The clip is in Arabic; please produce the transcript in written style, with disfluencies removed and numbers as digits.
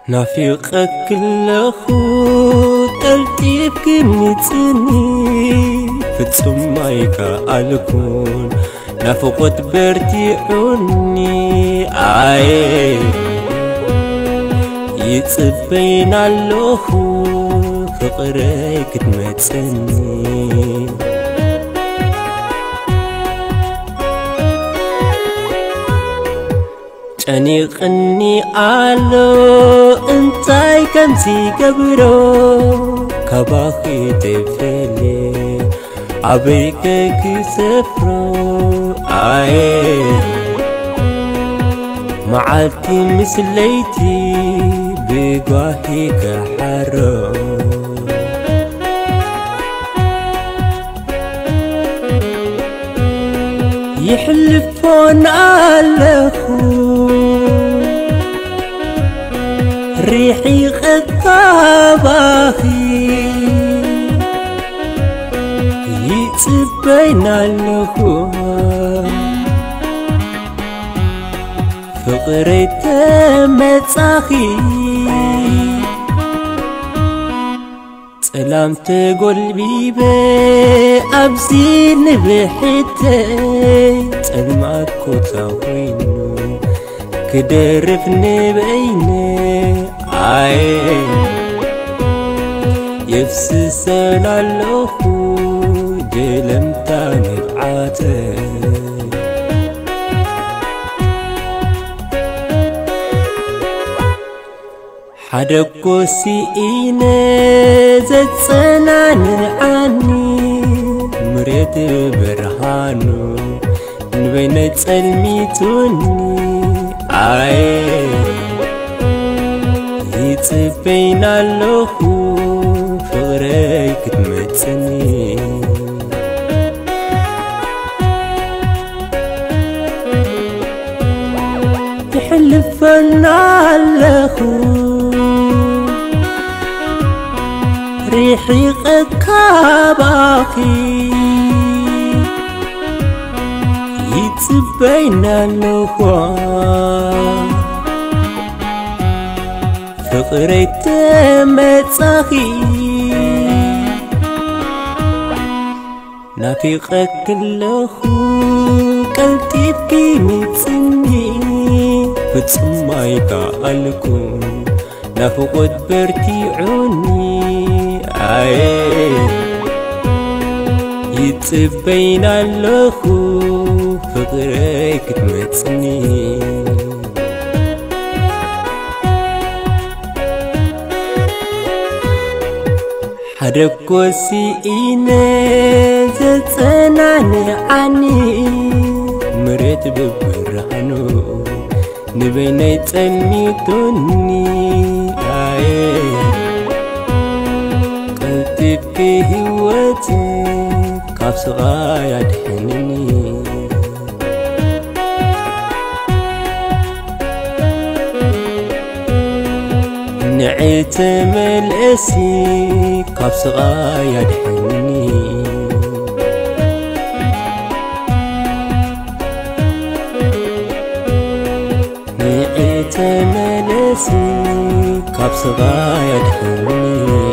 نافقك كلخو تلتيبك ميتني فتسم مايكا الكون نافقت برتيعوني يتصبين اللخو فقريك تمتني أنيقني علو انتاي كمسي قبرو كباخي تفلي عبيك كسفرو معالتي مسليتي بقواهي كحرو يحلفون على خو ريحي غطاباخي يتبين اللخو فقري تمتاخي سلام تقول بيبي أبزي نبحتي سلمات كوتاوينو كدرف نبيني يفسسن اللخو جلم تاني بعاتي حدكو سيئيني زد سنان عني مريت برهانو نبيني تسلميتوني يتبين اللخو فغريك تمتني تحلفن اللخو ريحي غكاباكي يتبين اللخو فقري تمتاخي نافقك كلخو قلتيبكي متسني فتسمايكا الكون نافقت برتيعوني يتبين اللخو فقريك تمتسني حدكو سيئيني زد سناني عني مريت ببرهانو نبيني تسلميتوني قلتي في هواتي كابسغا يدحنني نعيت ملأسي كابسغا يدحنني نعيت ملأسي كابسغا يدحنني